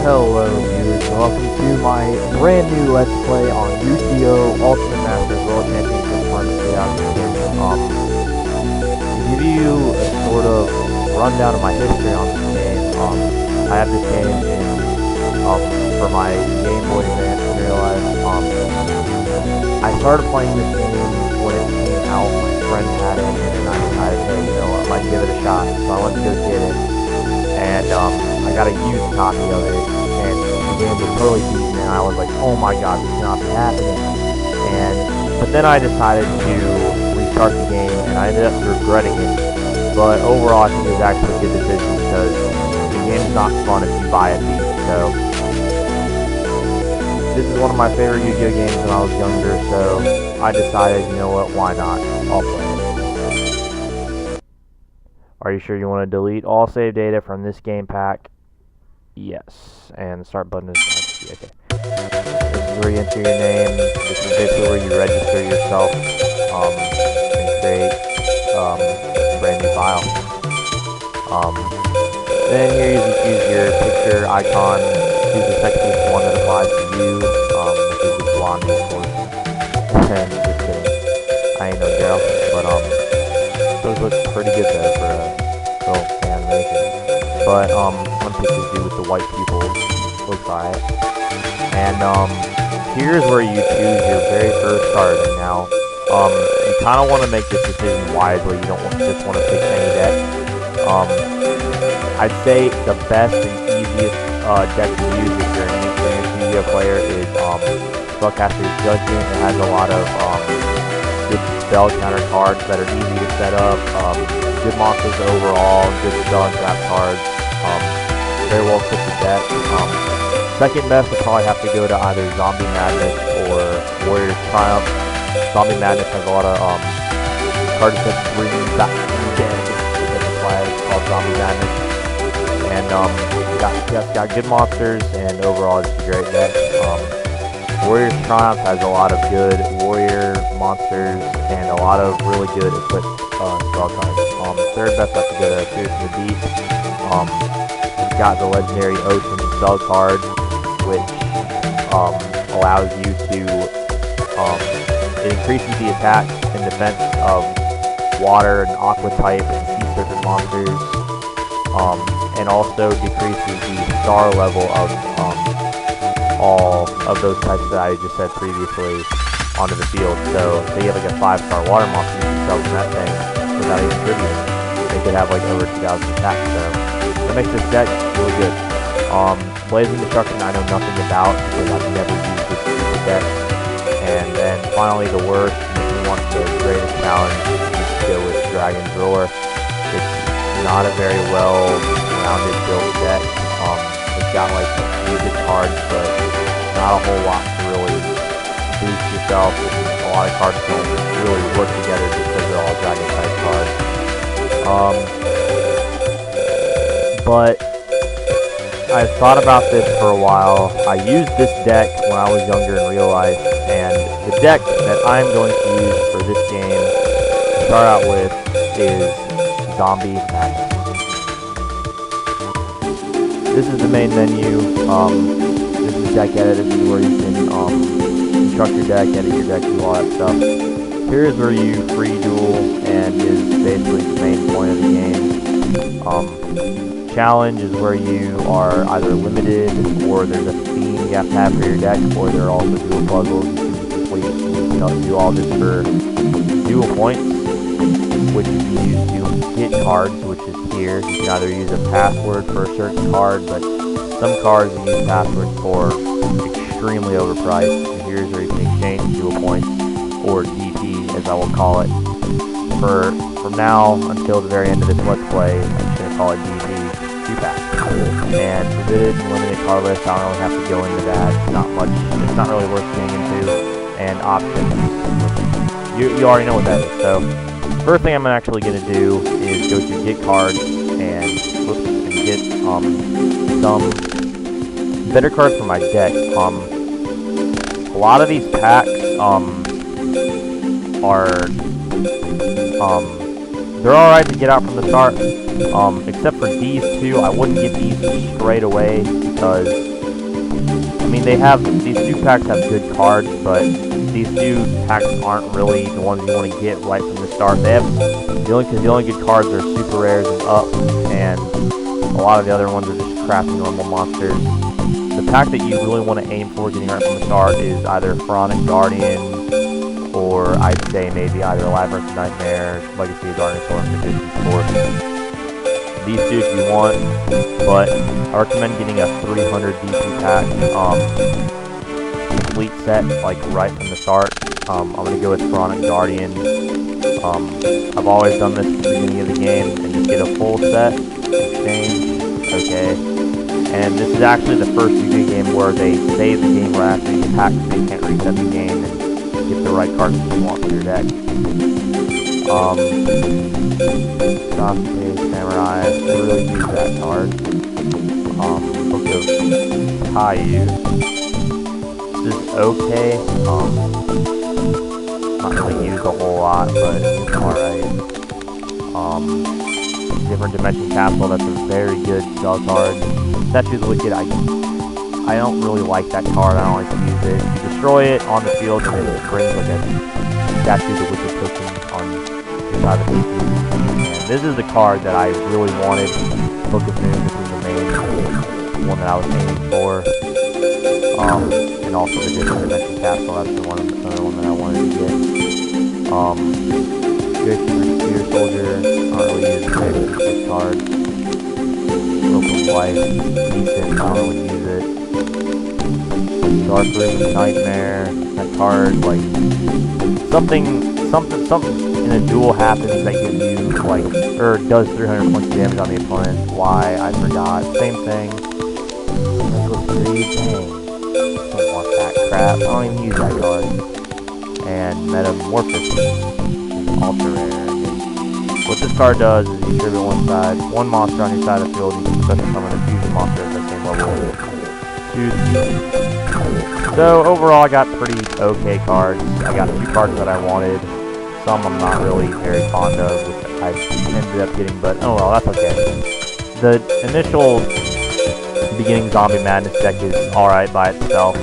Hello viewers, welcome to my brand new Let's Play on UCO Ultimate Masters World Championship Tournament 2016. To give you a sort of rundown of my history on this game, I have this game for my Game Boy Advance in real life. I started playing this game when it came out, my friend had it, and I decided, hey, you know what, I might give it a shot, so I went to go get it. And I got a used copy of it, and the game was totally beaten, and I was like, oh my god, this cannot be happening. But then I decided to restart the game, and I ended up regretting it. But overall, I think it was actually a good decision, because the game's not fun if you buy it beat. So, this is one of my favorite Yu-Gi-Oh games when I was younger, so I decided, you know what, why not? I'll play it. Are you sure you want to delete all save data from this game pack? Yes. And the start button is okay. This is where you enter your name. This is basically where you register yourself and create a brand new file. Then here you choose your picture icon. Choose the sexiest one that applies to you, which is the blonde, of course. And just kidding. I ain't no girl, but those look pretty good though for a little animation. But one picture do with the white people look by it. And here's where you choose your very first card. And now you kind of want to make this decision wisely. You don't just want to pick any deck. I'd say the best and easiest deck to use if you're an inexperienced Yu-Gi-Oh player is Spellcaster's Judgment. It has a lot of good spell counter cards that are easy to set up, good monsters overall, good spell and trap cards, very well fit the deck. Second best would probably have to go to either Zombie Madness or Warrior's Triumph. Zombie Madness has a lot of cards that bring back from the dead, that's why it's called Zombie Madness. And it's got good monsters, and overall it's a great deck. Warrior's Triumph has a lot of good warrior monsters and a lot of really good equipped spell cards. Third best I have to go to Fear from the Deep. It's got the legendary Ocean spell card, which allows you to it increases the attack and defense of water and aqua type and sea serpent monsters, and also decreases the star level of all of those types that I just said previously onto the field. So say you have like a 5-star water monster, you can sell from that thing without even tributing. They could have like over 2,000 attacks, so that makes this deck really good. Blazing Destruction I know nothing about because I've never used this stupid deck. And then finally the worst, if you want the greatest challenge, you should go with Dragon's Roar. It's not a very well-rounded build deck. It's got like a few good cards, but not a whole lot to really boost yourself. A lot of cards don't really work together just because they're all dragon type cards. But I've thought about this for a while. I used this deck when I was younger in real life, and the deck that I'm going to use for this game to start out with is Zombie Madness. This is the main menu. This is deck edit. This is where you can construct your deck, edit your deck, do all that stuff. Here is where you free duel, and is basically the main point of the game. Challenge is where you are either limited, or there's a theme you have to have for your deck, or there are also dual puzzles you can complete. You know, do all this for dual points, which you can use to get cards, which is here. You can either use a password for a certain card, but some cards you use passwords for extremely overpriced. And here's where you can exchange dual points, or DP as I will call it. From now until the very end of this Let's Play, I'm just going to call it DP 2-pack. And forbidden and limited card list, I don't really have to go into that. It's not really worth getting into. And options, you already know what that is. So first thing I'm actually going to do is go to get cards and get some better cards for my deck. A lot of these packs they're alright to get out from the start. Except for these two, I wouldn't get these straight away because mean, these two packs have good cards, but these two packs aren't really the ones you want to get right from the start. The only good cards are super rares and up, and a lot of the other ones are just crappy normal monsters. The pack that you really want to aim for getting right from the start is either Pharaonic Guardian, or I'd say maybe either Labyrinth of Nightmare, Legacy of Darkness, or Magician's Force. These two if you want, but I recommend getting a 300 DP pack, complete set, like right from the start. I'm going to go with Pharaonic Guardian. I've always done this at the beginning of the game, and just get a full set, exchange, okay. And this is actually the first UV game where they save the game right after you pack, so you can't reset the game and get the right cards that you want for your deck. Samurai, I really use that card. Book of Caillou. This is okay. Not really used a whole lot, but it's alright. Different Dimension Castle, that's a very good spell card. Statue of the Wicked, I don't really like that card, I don't like to use it. You destroy it on the field, and it brings like a Statue of the Wicked token on your side of the field. And this is the card that I really wanted. Book of Moon, this is the main one that I was aiming for. And also the Different Dimension Castle, that's the other one that I wanted to get. Spear Soldier, not really using this card. Rope of Life, decent, not really use it. Dark Room Nightmare, that card, like, something in a duel happens that gives you, like, or does 300 points of damage on the opponent. Why? I forgot. Same thing. Dang. Don't want that crap. I don't even use that card. And Metamorphosis. Ultra rare. What this card does is you trigger one monster on your side of the field, you can special summon a fusion monster at the same level. So overall I got pretty okay cards. I got 2 cards that I wanted. Some I'm not really very fond of, which I ended up getting, but oh well, that's okay. The initial beginning Zombie Madness deck is alright by itself.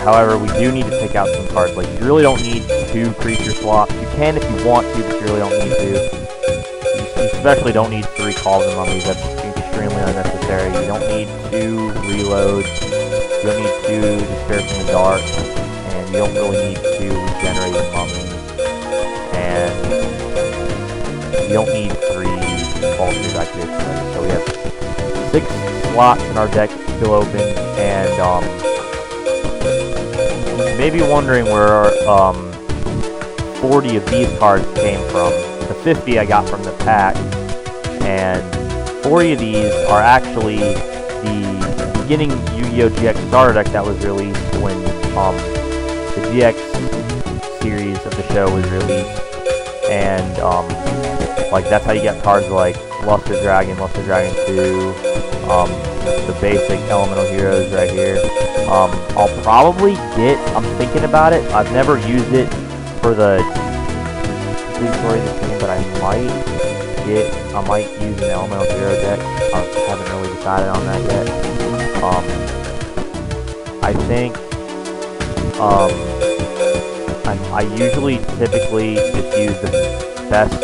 However, we do need to pick out some cards. Like, you really don't need 2 creature swaps. You can if you want to, but you really don't need to. You especially don't need 3 Calls and Mummies. That's extremely unnecessary. You don't need 2 reloads. You don't need 2 Despair from the Dark. And you don't really need 2 Regenerating Mummies. And you don't need 3 False Activation. So we have 6 slots in our deck still open, and you may be wondering where 40 of these cards came from. The 50 I got from the pack, and 40 of these are actually the beginning Yu-Gi-Oh! GX starter deck that was released when the GX series of the show was released, and like that's how you get cards like Luster Dragon 2, the basic Elemental Heroes right here. I'll probably get, I'm thinking about it, I've never used it for the complete story of this game, but I might use an Elemental Hero deck. I haven't really decided on that yet. I think, I usually typically just use the best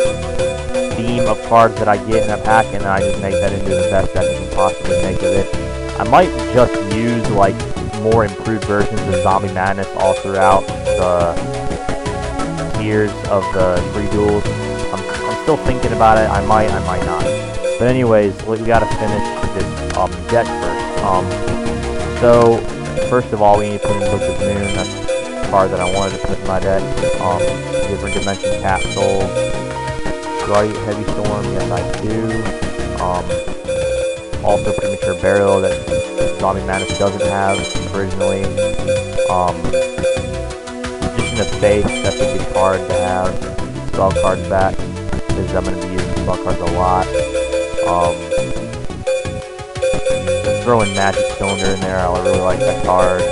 theme of cards that I get in a pack, and then I just make that into the best that I can possibly make of it. I might just use like more improved versions of Zombie Madness all throughout the tiers of the 3 duels. I'm still thinking about it. I might not. But anyways, we gotta finish this deck first. So first of all, we need to put in Book of Moon. That's the card that I wanted to put in my deck. Different Dimension Capsule. Do I get Heavy Storm? Yes, I do. Also Premature Burial that Zombie Madness doesn't have originally. Magician of Faith, that's a good card to have. Spell cards back, because I'm going to be using spell cards a lot. Throw in Magic Cylinder in there, I really like that card.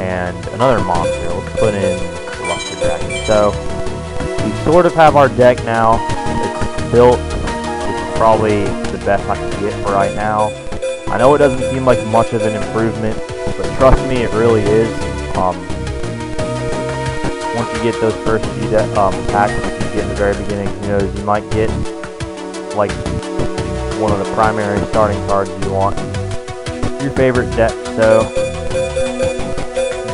And another monster, let's put in Luster Dragon. So, we sort of have our deck now. It's built, which is probably the best I can get for right now. I know it doesn't seem like much of an improvement, but trust me, it really is. Once you get those first few packs that you get in the very beginning, who knows, you might get like one of the primary starting cards you want, your favorite deck. So,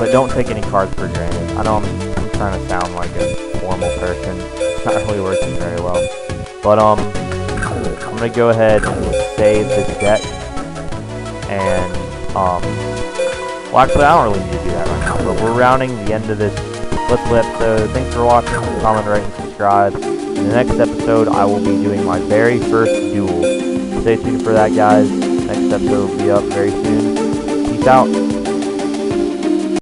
but don't take any cards for granted. I know I'm trying to sound like a formal person. It's not really working very well. But I'm gonna go ahead and save this deck, and well, actually I don't really need to do that right now. But we're rounding the end of this Let's Play episode. Thanks for watching. Comment, rate, and subscribe. In the next episode, I will be doing my very first duel. Stay tuned for that, guys. Next episode will be up very soon. Peace out.